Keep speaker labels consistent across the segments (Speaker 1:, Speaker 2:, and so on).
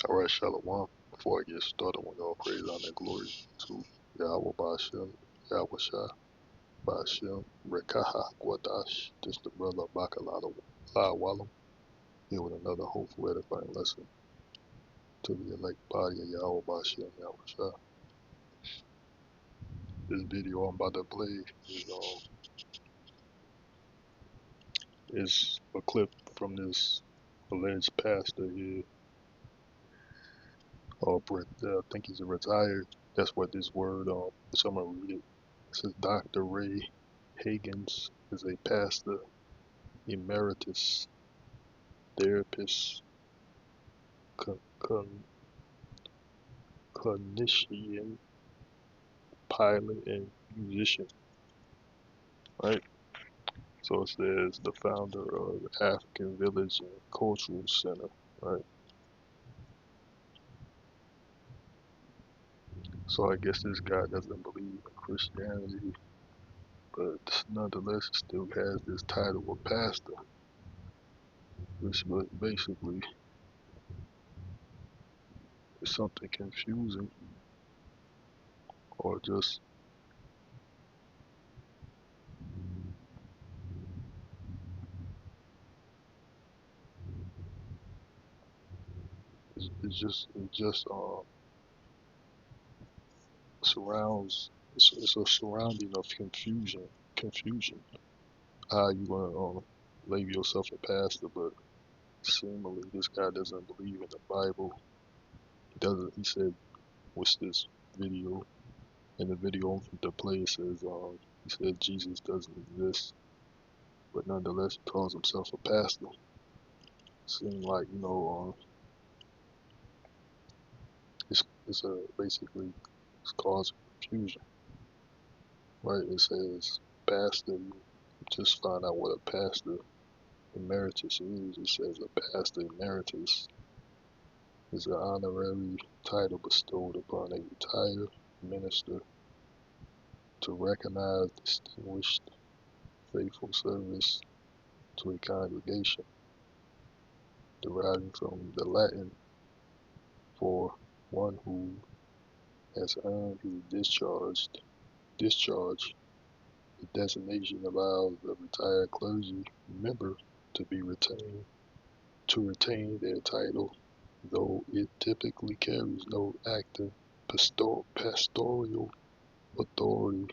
Speaker 1: Alright, Shalom. Before I get started, we all praise, honor, and glory to Yahawah, bahasham, Rawchaa Qadash, Rawchaa Qadash. This the brother Bakalala Wallam, here with another hopeful edifying lesson to the elect body of Yahawah, bahasham, Rawchaa. This video I'm about to play is a clip from this alleged pastor here. I think he's a retired. That's what this word, so I'm gonna read it. It says Dr. Ray Higgins is a pastor emeritus, therapist, con- con- clinician, pilot, and musician. Right. So it says the founder of the African Village and Cultural Center. Right. So I guess this guy doesn't believe in Christianity, but nonetheless still has this title of pastor, which was basically is something confusing or just it just surrounds it's a surrounding of confusion. How you gonna label yourself a pastor, but seemingly this guy doesn't believe in the Bible. He said, what's this video? In the video the player says he said Jesus doesn't exist, but nonetheless he calls himself a pastor. Seems like, it's a basically it's causing confusion. Right? It says pastor. You just find out what a pastor emeritus is. It says a pastor emeritus is an honorary title bestowed upon a retired minister to recognize distinguished faithful service to a congregation, deriving from the Latin for one who has earned his discharge. The designation allows the retired clergy member to retain their title, though it typically carries no active pastoral authority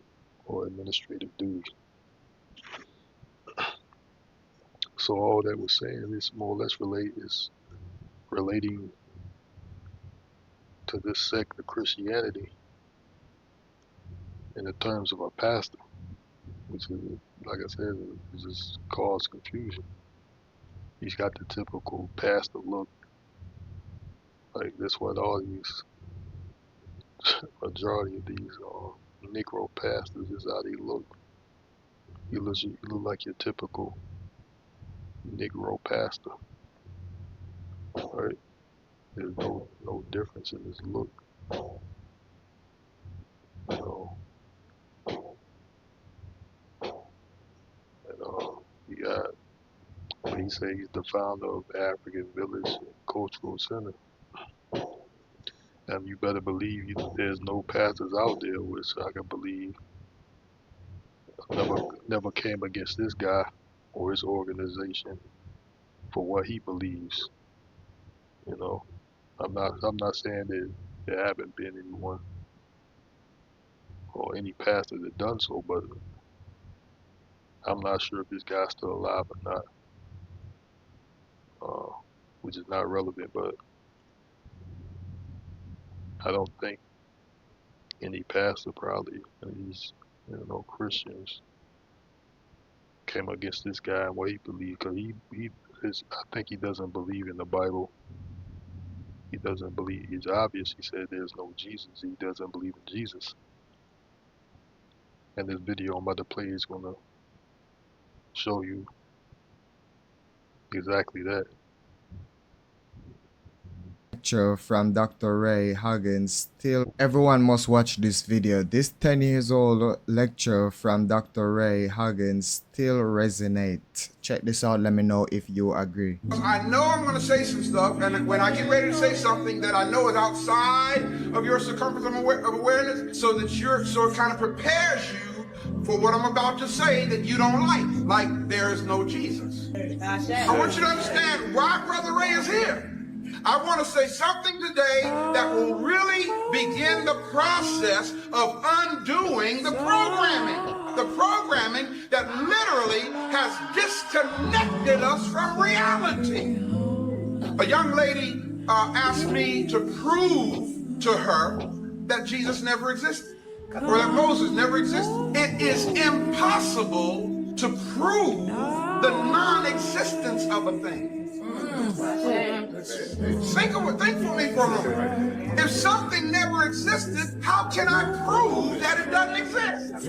Speaker 1: or administrative duty. So all that we're saying is more or less relating to this sect of Christianity in the terms of a pastor, which is, like I said, it just cause confusion. He's got the typical pastor look, like that's what all these majority of these Negro pastors is how they look. You look like your typical Negro pastor, right? There's no difference in his look, you know. And you got what he says he's the founder of African Village and Cultural Center. And you better believe there's no pastors out there, which I can believe never came against this guy or his organization for what he believes. You know, I'm not saying that there haven't been anyone or any pastor that done so, but I'm not sure if this guy's still alive or not, which is not relevant. But I don't think any pastor, probably these Christians, came against this guy and what he believed, because I think he doesn't believe in the Bible. He doesn't believe. It's obvious. He said there's no Jesus. He doesn't believe in Jesus. And this video I'm about to play is gonna show you exactly that.
Speaker 2: lecture from Dr. Ray Huggins. Still, everyone must watch this video. This 10 years old lecture from Dr. Ray Huggins still resonates. Check this out. Let me know if you agree.
Speaker 3: I know I'm going to say some stuff, and when I get ready to say something that I know is outside of your circumference of awareness, so it kind of prepares you for what I'm about to say that you don't like there is no Jesus. I want you to understand why Brother Ray is here. I want to say something today that will really begin the process of undoing the programming that literally has disconnected us from reality. A young lady asked me to prove to her that Jesus never existed, or that Moses never existed. It is impossible to prove the non-existence of a thing. Think for me for a moment. If something never existed, how can I prove that it doesn't exist?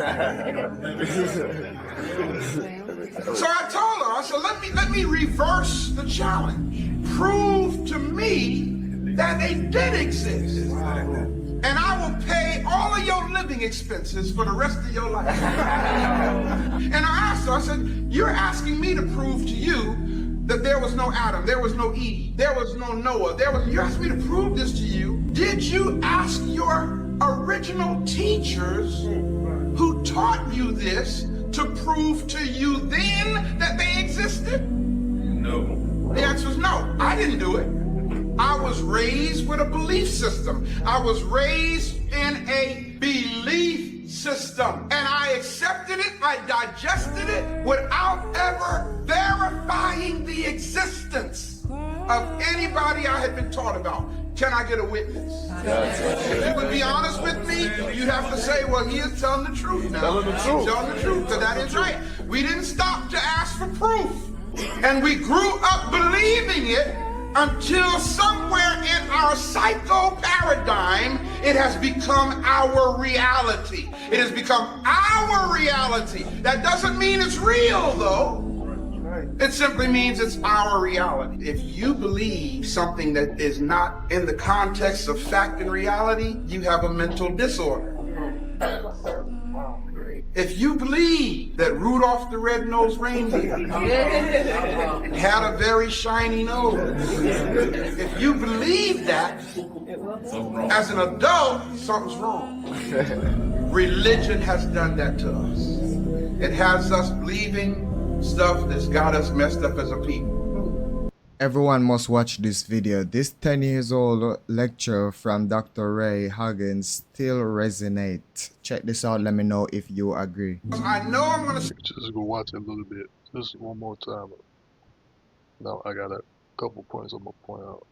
Speaker 3: So I told her, I said, let me reverse the challenge. Prove to me that it did exist. And I will pay all of your living expenses for the rest of your life. And I asked her, I said, you're asking me to prove to you that there was no Adam, there was no Eve, there was no Noah, you asked me to prove this to you. Did you ask your original teachers who taught you this to prove to you then that they existed? No. The answer is no, I didn't do it. I was raised with a belief system. I was raised in a belief system. And I accepted it, I digested it without ever verifying the existence of anybody I had been taught about. Can I get a witness? If you would be honest with me, you'd have to say, well, he is telling the truth now. Telling the truth, because that is right. We didn't stop to ask for proof. And we grew up believing it until somewhere in our psycho paradigm, it has become our reality. It has become our reality. That doesn't mean it's real, though. It simply means it's our reality. If you believe something that is not in the context of fact and reality, you have a mental disorder. If you believe that Rudolph the Red-Nosed Reindeer had a very shiny nose, if you believe that, as an adult, something's wrong. Religion has done that to us. It has us believing stuff that's got us messed up as a people.
Speaker 2: Everyone must watch this video. This 10 years old lecture from Dr. Ray Huggins still resonates. Check this out. Let me know if you agree.
Speaker 3: I know I'm going to
Speaker 1: Just go watch it a little bit, just one more time. Now I got a couple points I'm gonna point out.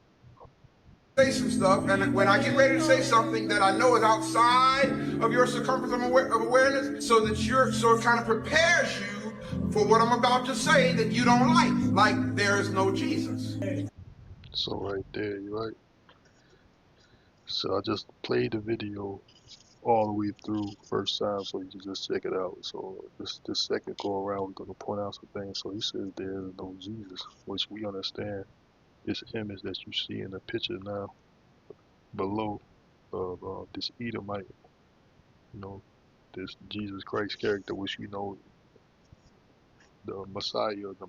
Speaker 3: say some stuff, and when I get ready to say something that I know is outside of your circumference of awareness, so it kind of prepares you for what I'm about to say that you don't like there is no Jesus.
Speaker 1: So right there, you right. So I just played the video all the way through first time, so you can just check it out. So this second go around, we're gonna point out some things. So he says there is no Jesus, which we understand. This image that you see in the picture now below of this Edomite, you know, this Jesus Christ character, which we know the Messiah, the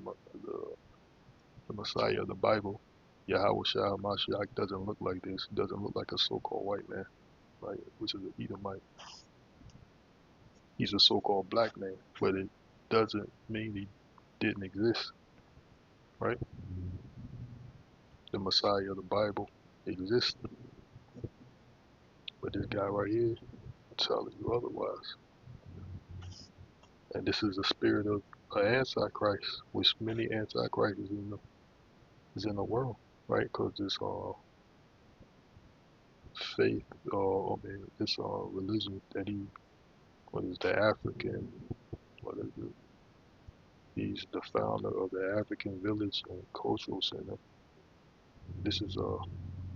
Speaker 1: Messiah of the Bible, Yahawah doesn't look like this. Doesn't look like a so-called white man, right? Which is an Edomite. He's a so-called black man, but it doesn't mean he didn't exist, right? The Messiah of the Bible exists, but this guy right here telling you otherwise. And this is the spirit of an antichrist, which many antichrists is in the world, right? Because this faith, this religion that what is the African, what is it? He's the founder of the African Village and Cultural Center. This is a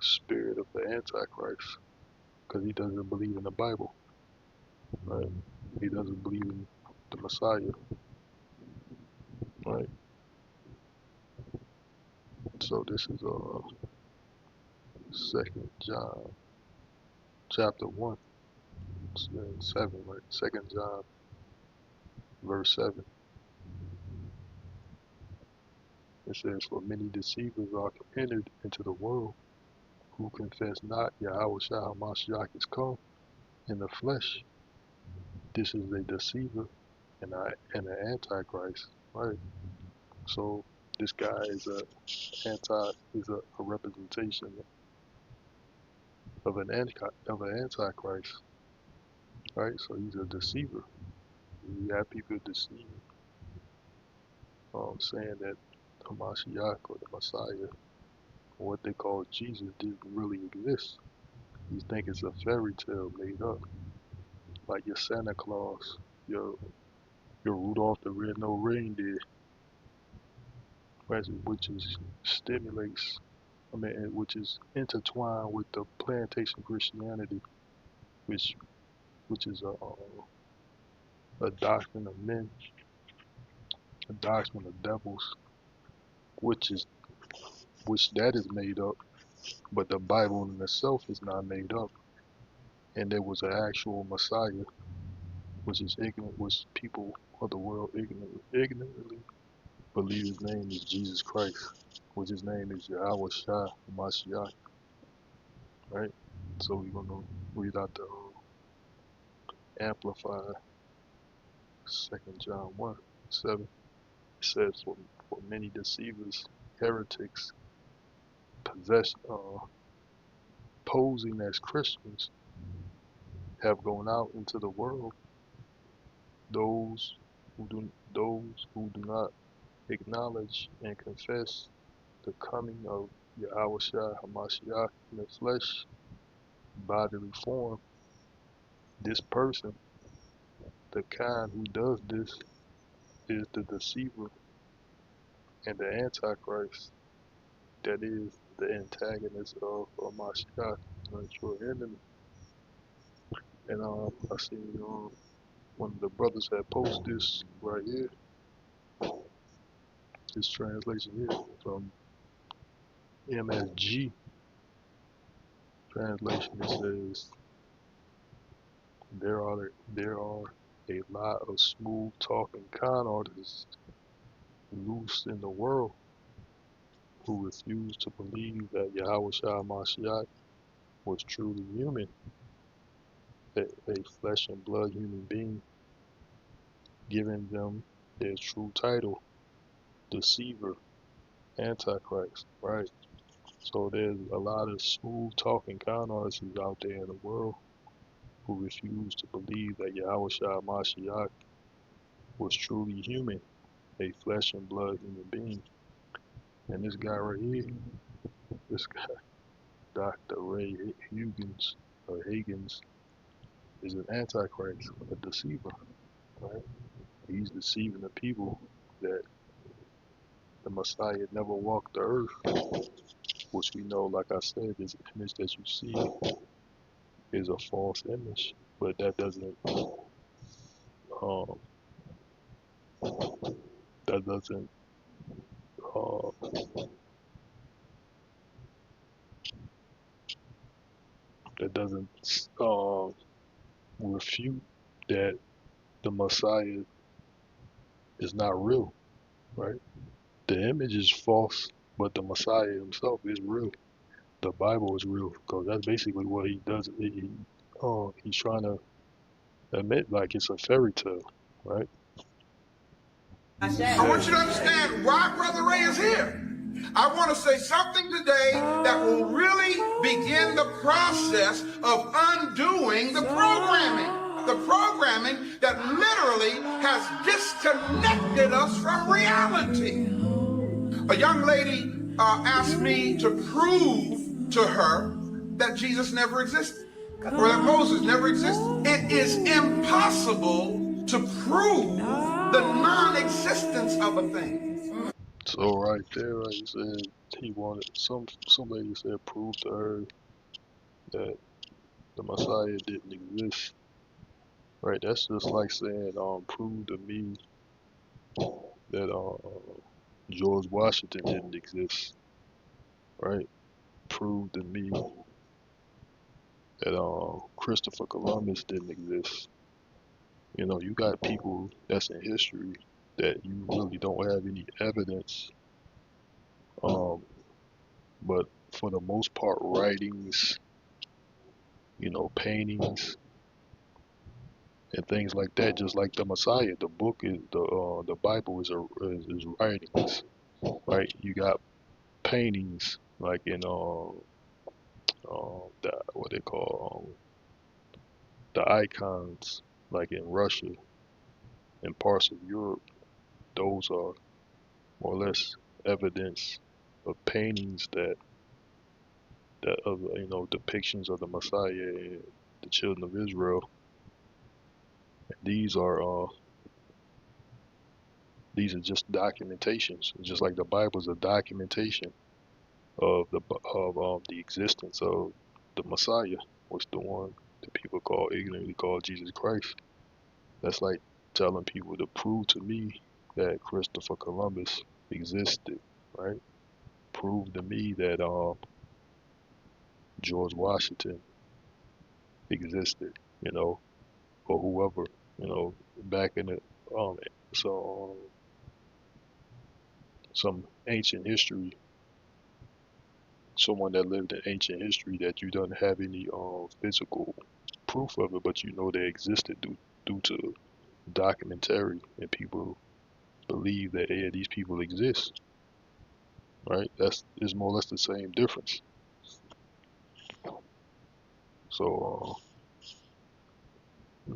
Speaker 1: spirit of the Antichrist, because he doesn't believe in the Bible, right? He doesn't believe in the Messiah, right? So this is Second John chapter 1 and 7, right? Second John verse 7. It says, "For many deceivers are entered into the world, who confess not Yahawah is come in the flesh. This is a deceiver and an antichrist." Right. So this guy is a representation of an antichrist. Right. So he's a deceiver. You have people deceiving, saying that Hamashiach or the Messiah, or what they call Jesus, didn't really exist. You think it's a fairy tale made up, like your Santa Claus, your Rudolph the Red-Nosed Reindeer, which is stimulates, which is intertwined with the plantation Christianity, which is a doctrine of men, a doctrine of devils, which is which that is made up, but the Bible in itself is not made up, and there was an actual Messiah, which is ignorant, which people of the world ignorantly believe his name is Jesus Christ, which his name is Yahawah Mashiach, right? So we're gonna read out the Amplified 2 John 1:7. It says, for many deceivers, heretics, posing as Christians, have gone out into the world. Those who do not acknowledge and confess the coming of Yahawah Hamashiach in the flesh, bodily form. This person, the kind who does this, is the deceiver and the antichrist. That is the antagonist of Hamashiach, your enemy. And I seen one of the brothers had posted this right here. This translation here from MSG translation. It says, there are a lot of smooth talking con artists loose in the world who refuse to believe that Yahawah Mashiach was truly human, a flesh and blood human being, giving them their true title, deceiver, antichrist, right? So there's a lot of smooth talking con artists out there in the world who refuse to believe that Yahawah Mashiach was truly human, a flesh and blood human being. And this guy right here, this guy, Dr. Ray Higgins, is an antichrist, a deceiver, right? He's deceiving the people that the Messiah never walked the earth, which we know, like I said, this image that you see is a false image, but that um, that doesn't, uh, that doesn't refute that the Messiah is not real, right? The image is false, but the Messiah himself is real. The Bible is real, because that's basically what he does. He's trying to admit like it's a fairy tale, right?
Speaker 3: I want you to understand why Brother Ray is here. I want to say something today that will really begin the process of undoing the programming that literally has disconnected us from reality. A young lady asked me to prove to her that Jesus never existed, or that Moses never existed. It is impossible to prove the non-existence of a thing.
Speaker 1: So right there, he said he wanted some lady said prove to her that the Messiah didn't exist. Right, that's just like saying prove to me that George Washington didn't exist. Right? prove to me that Christopher Columbus didn't exist. You know, you got people that's in history that you really don't have any evidence, um, but for the most part, writings, you know, paintings and things like that. Just like the Messiah, the book is the Bible is writings, right? You got paintings like in the what they call the icons, like in Russia and parts of Europe. Those are more or less evidence of paintings that of you know depictions of the Messiah and the children of Israel. These are uh these are just documentations, just like the Bible is a documentation of the existence of the Messiah, was the one that people ignorantly call Jesus Christ. That's like telling people to prove to me that Christopher Columbus existed, right? Prove to me that George Washington existed, you know, or whoever, you know, back in the um so some ancient history, someone that lived in ancient history that you don't have any physical proof of it, but you know they existed due to documentary, and people believe that yeah, these people exist, right? That's is more or less the same difference. So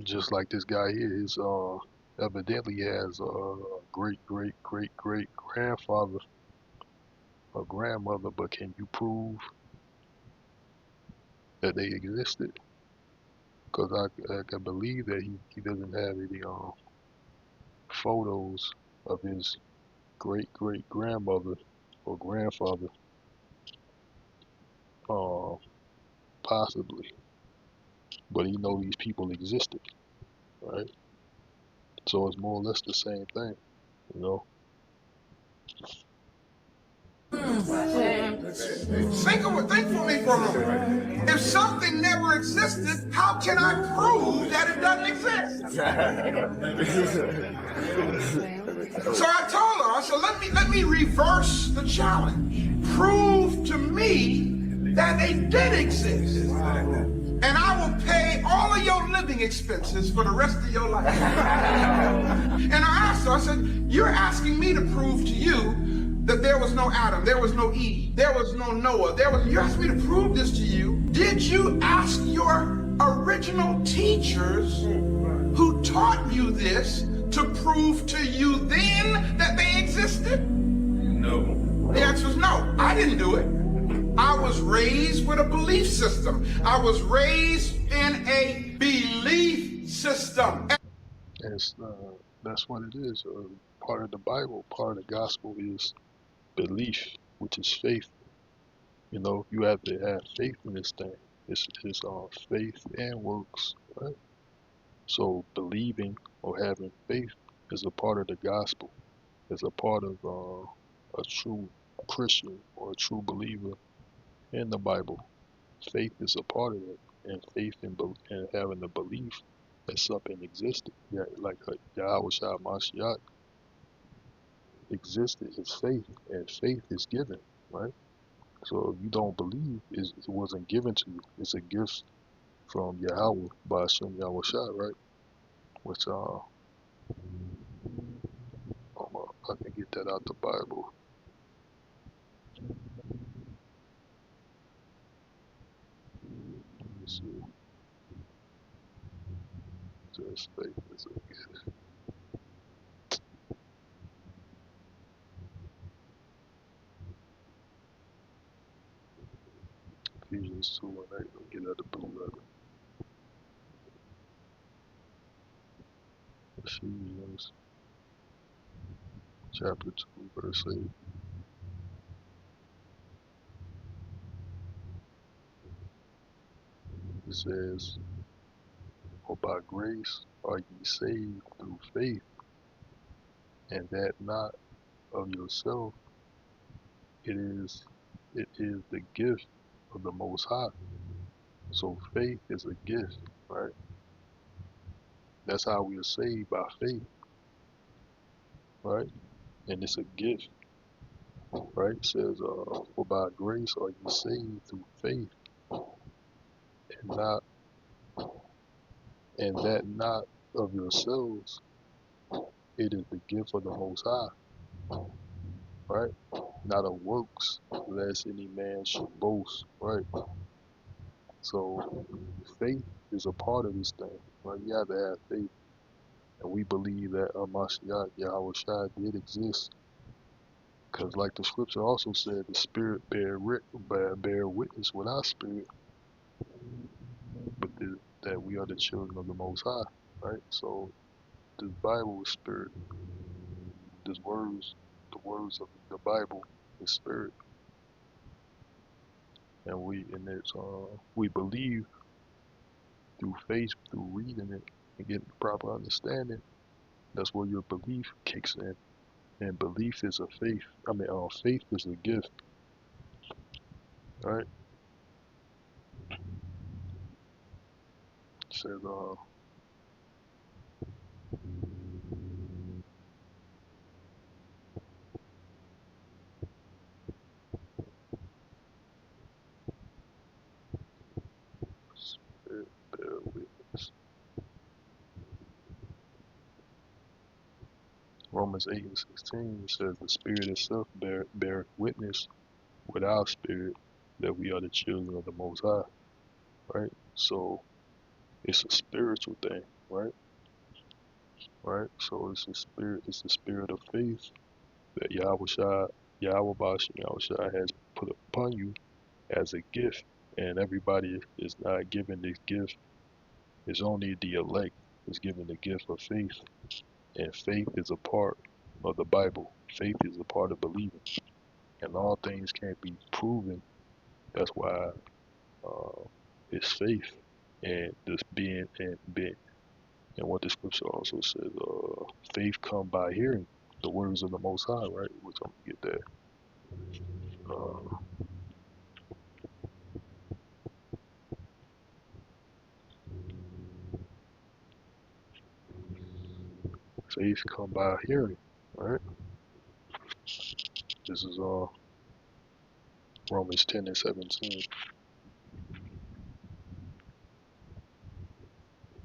Speaker 1: just like this guy here, his evidently has a great great great great grandfather or grandmother, but can you prove that they existed? Because I can believe that he doesn't have any photos of his great great grandmother or grandfather, uh, possibly, but he know these people existed, right? So it's more or less the same thing, you know.
Speaker 3: Think for me for a moment. If something never existed, how can I prove that it doesn't exist? So I told her, I said, let me reverse the challenge. Prove to me that they did exist. And I will pay all of your living expenses for the rest of your life. And I asked her, I said, you're asking me to prove to you that there was no Adam, there was no Eve, there was no Noah, you asked me to prove this to you. Did you ask your original teachers who taught you this to prove to you then that they existed? No. The answer is no, I didn't do it. I was raised with a belief system. I was raised in a belief system.
Speaker 1: It's, that's what it is. Part of the Bible, part of the gospel is belief, which is faith. You know, you have to have faith in this thing. It's faith and works, right? So believing or having faith is a part of the gospel. It's a part of a true Christian or a true believer in the Bible. Faith is a part of it, and faith and having the belief that something existed. Yeah, like Yahawah existed is faith, and faith is given, right? So if you don't believe, it wasn't given to you. It's a gift from Yahawah, bahasham Yahawah, right? Which I can get that out the Bible. Let me see. Just faith is a gift. Ephesians 2:8. Let me get out the blue letter. Ephesians chapter 2, verse 8. It says, for by grace are ye saved through faith, and that not of yourself, it is the gift of the Most High. So faith is a gift, right? That's how we are saved, by faith, right? And it's a gift, right? It says, for by grace are you saved through faith, and not and that not of yourselves. It is the gift of the Most High, right? Not of works, lest any man should boast, right? So faith is a part of this thing, right? You have to have faith, and we believe that Mashiach, Yahawahshi, did exist, because like the scripture also said, the Spirit bear witness with our spirit, but that we are the children of the Most High, right? So this Bible is spirit. This the words of the Bible is spirit, and we believe through faith, through reading it and getting the proper understanding. That's where your belief kicks in, and belief is a faith. Faith is a gift, right? It says, spirit bear witness. Romans 8:16 says the Spirit itself bear witness with our spirit that we are the children of the Most High, right? So it's a spiritual thing, right? Right? So it's the spirit of faith that Yahawah has put upon you as a gift, and everybody is not given this gift. It's only the elect is given the gift of faith, and faith is a part of the Bible. Faith is a part of believing, and all things can't be proven. That's why it's faith, and this being and what the scripture also says, faith come by hearing the words of the Most High, right? Which I'm gonna get that. Uh, faith come by hearing, right? This is Romans 10:17.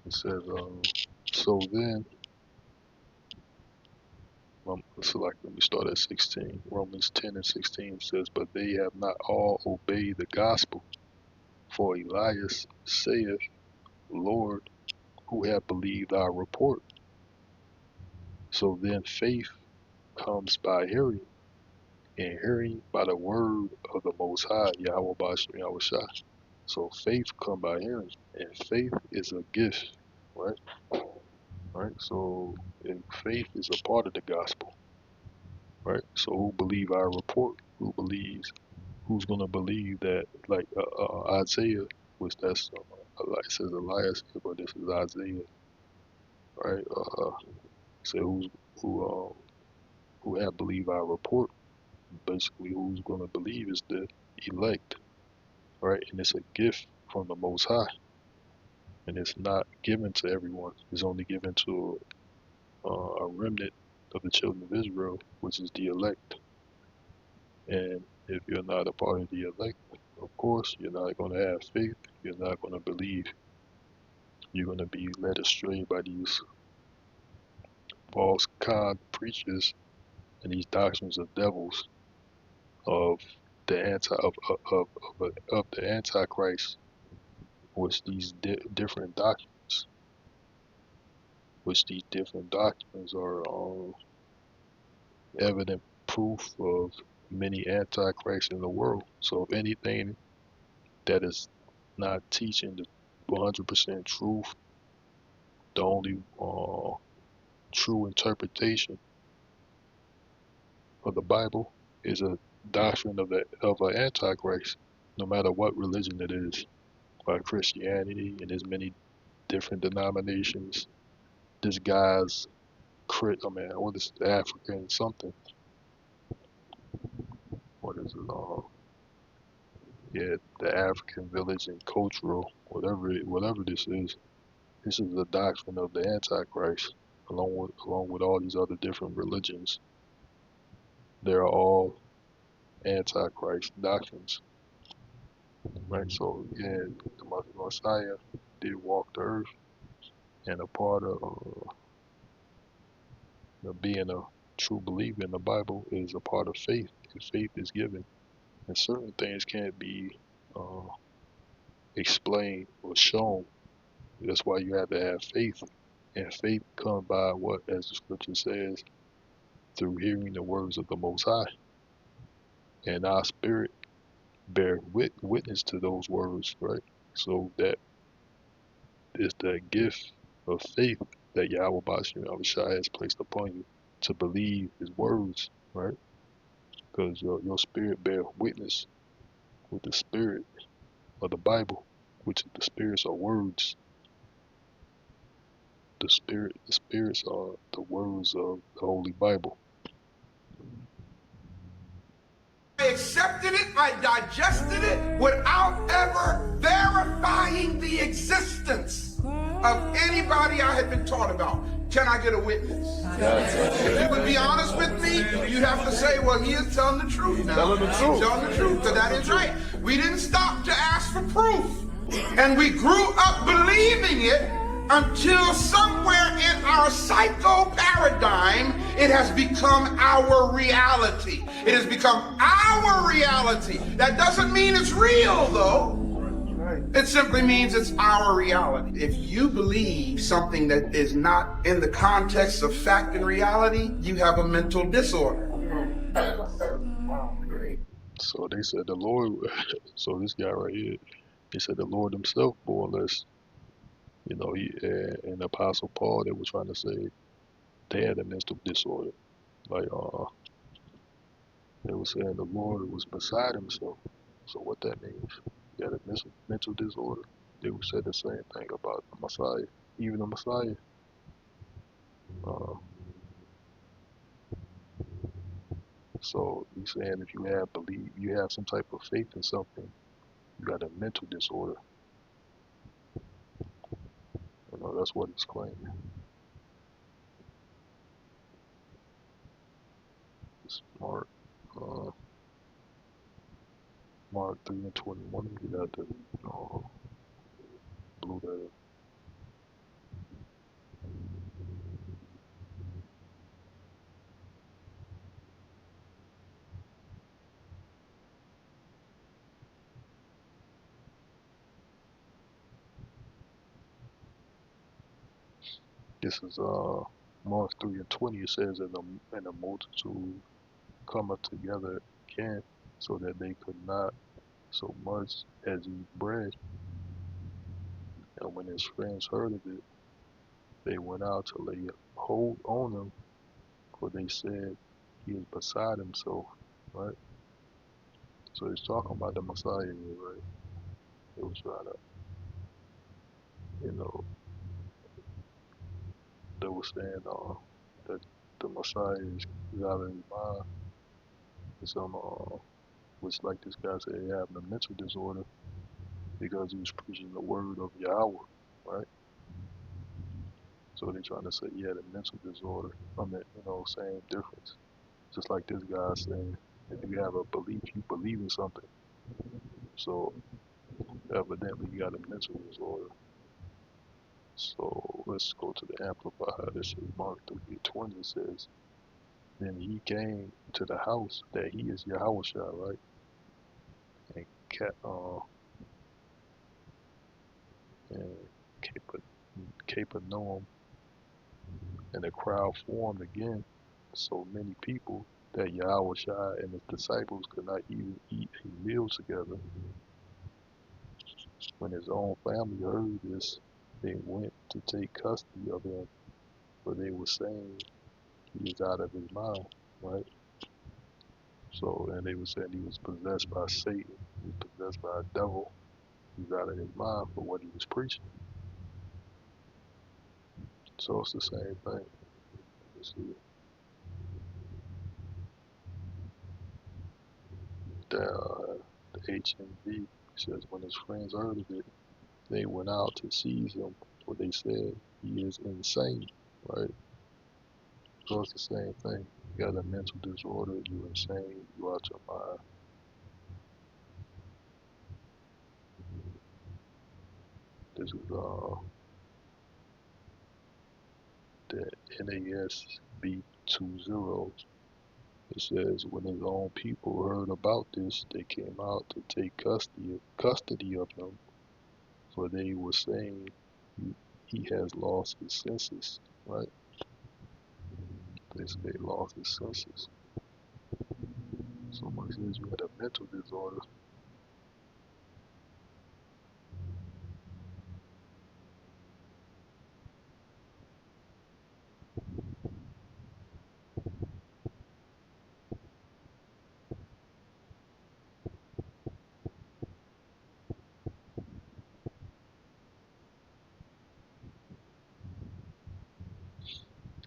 Speaker 1: It says, so then, let me start at 16. Romans 10:16 says, but they have not all obeyed the gospel. For Elias saith, Lord, who have believed our report? So then faith comes by hearing, and hearing by the word of the Most High, Yahawah. So faith come by hearing, and faith is a gift, right? Right. So and faith is a part of the gospel, right? So who believe our report? Who's gonna believe that? Like Isaiah, which that's like it says Elias, but this is Isaiah, right? So who have believed our report? Basically, who's gonna believe is the elect, right? And it's a gift from the Most High, and it's not given to everyone. It's only given to a remnant of the children of Israel, which is the elect. And if you're not a part of the elect, of course, you're not going to have faith. You're not going to believe. You're going to be led astray by these false con preachers and these doctrines of devils of the of the Antichrist, which these different doctrines, are evident proof of many antichrists in the world. So if anything that is not teaching the 100% truth, the only true interpretation of the Bible is a doctrine of an antichrist, no matter what religion it is, like Christianity and there's many different denominations. This guy's what is it, African something? What is it? Yeah, the African village and cultural, whatever this is the doctrine of the Antichrist, along with all these other different religions. They're all Antichrist doctrines, right? So yeah, the Messiah did walk the earth, and a part of being a true believer in the Bible is a part of faith, and faith is given, and certain things can't be uh, explained or shown. That's why you have to have faith, and faith comes by what, as the scripture says, through hearing the words of the Most High, and our spirit bear witness to those words, right? So that is the gift of faith that Yahawah has placed upon you to believe His words, right? Because your spirit bear witness with the spirit of the Bible, which the spirits are words. The spirits are the words of the Holy Bible.
Speaker 3: I accepted it, I digested it without ever verifying the existence of anybody I had been taught about. Can I get a witness? If you would be honest with me, you have to say, well, he is telling the truth now. Telling the truth. Telling the truth, because that is right. We didn't stop to ask for proof. And we grew up believing it until somewhere in our psycho paradigm, it has become our reality. It has become our reality. That doesn't mean it's real, though. It simply means it's our reality. If you believe something that is not in the context of fact and reality, you have a mental disorder.
Speaker 1: So they said the Lord, so this guy right here, he said the Lord himself, more or less, he and Apostle Paul, they were trying to say they had a mental disorder. Like, they were saying the Lord was beside himself. So what that means? He had a mental disorder. They would say the same thing about the Messiah. Even the Messiah. Uh, so he's saying if you have some type of faith in something, you got a mental disorder. That's what he's claiming. It's Mark 3:21. You got to blue that up. This is Mark 3:20. It says, and the multitude cometh together again, so that they could not so much as eat bread. And when his friends heard of it, they went out to lay hold on him, for they said he is beside himself, right? So he's talking about the Messiah here, right? They was trying to, you know, they were saying that the Messiah is out of his mind. And some, which like this guy said, he having a mental disorder because he was preaching the word of Yahawah, right? So they're trying to say he had a mental disorder. I mean, same difference. Just like this guy saying, if you have a belief, you believe in something. So evidently you got a mental disorder. So let's go to the Amplified. This is Mark 3:20. It says, then he came to the house that he is Yahawahshi, right? And and Capernaum, and the crowd formed again, so many people that Yahawahshi and his disciples could not even eat a meal together. When his own family heard this, they went to take custody of him, for they were saying he is out of his mind, right? So, and they were saying he was possessed by Satan, he was possessed by a devil, he's out of his mind for what he was preaching. So it's the same thing. Let's see. the HMV says when his friends heard of it, they went out to seize him, for they said he is insane, right? So it's the same thing. You got a mental disorder, you're insane, you out your mind. This is the NASB 20. It says when his own people heard about this, they came out to take custody of him, for they were saying he has lost his senses, right? They say he lost his senses. Someone says you had a mental disorder.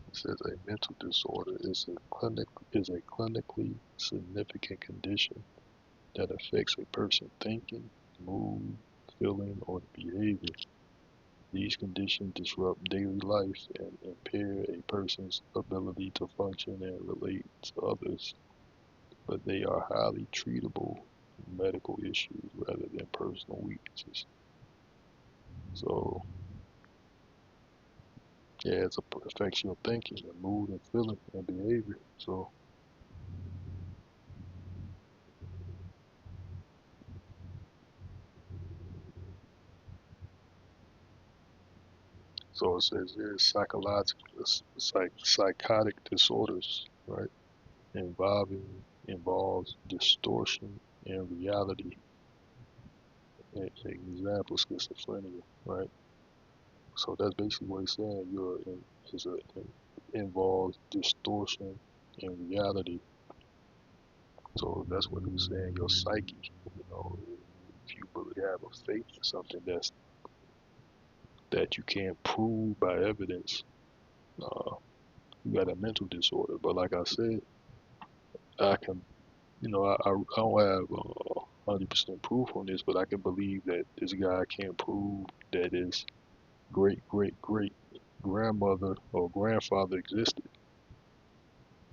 Speaker 1: It says a mental disorder is a clinically significant condition that affects a person's thinking, mood, feeling, or behavior. These conditions disrupt daily life and impair a person's ability to function and relate to others, but they are highly treatable medical issues rather than personal weaknesses. So, yeah, it affects your thinking, your mood, and feeling and behavior. So it says there's psychotic disorders, right? Involves distortion in reality. An example, schizophrenia, right? So that's basically what he's saying. Involves distortion in reality. So that's what he's saying. Your psyche, if you have a faith in something that you can't prove by evidence, uh, you got a mental disorder. But like I said, I can, I don't have 100% proof on this, but I can believe that this guy can't prove that his great great great grandmother or grandfather existed.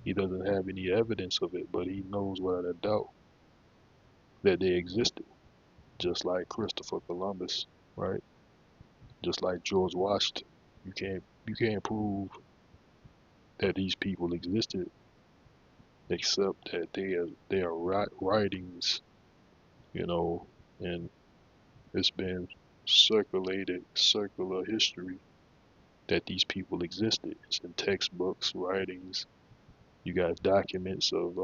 Speaker 1: He doesn't have any evidence of it, but he knows without a doubt that they existed, just like Christopher Columbus, right? Just like George Washington. You can't prove that these people existed except that they are writings, you know, and it's been circular history that these people existed. It's in textbooks, writings. You got documents of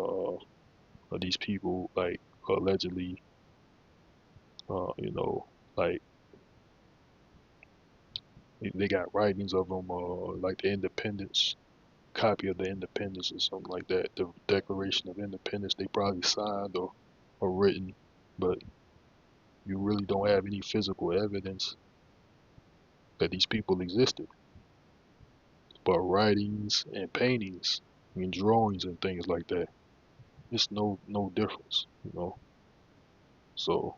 Speaker 1: these people like allegedly, like they got writings of them, like the Independence, copy of the Independence or something like that. The Declaration of Independence they probably signed or written, but you really don't have any physical evidence that these people existed. But writings and paintings and drawings and things like that, it's no difference. So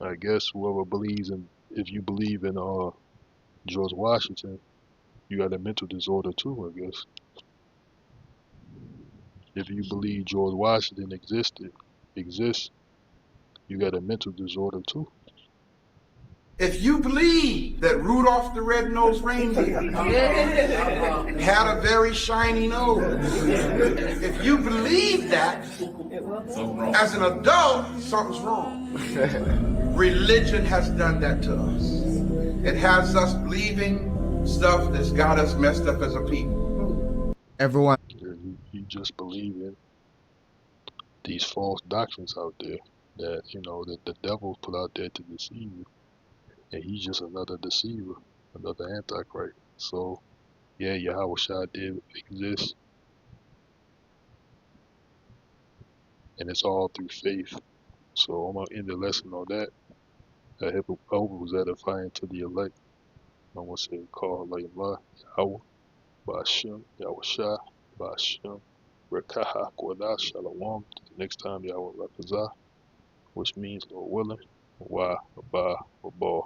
Speaker 1: I guess whoever believes in, if you believe in George Washington, you got a mental disorder too, I guess. If you believe George Washington exists, you got a mental disorder too.
Speaker 3: If you believe that Rudolph the Red-Nosed Reindeer had a very shiny nose, if you believe that, as an adult, something's wrong. Religion has done that to us. It has us believing stuff that's got us messed up as a people.
Speaker 2: Everyone.
Speaker 1: You just believe in these false doctrines out there that that the devil put out there to deceive you, and he's just another deceiver, another antichrist. So yeah, Yahawah did exist, and it's all through faith. So I'm gonna end the lesson on that. I hope it was edifying to the elect. I'm gonna say call like Allah, Yahawah, bahasham, Yahawah, bahasham. Rawchaa Qadash Shalom. Next time, Yahawah, which means Lord willing. Wa, Ba, Ba.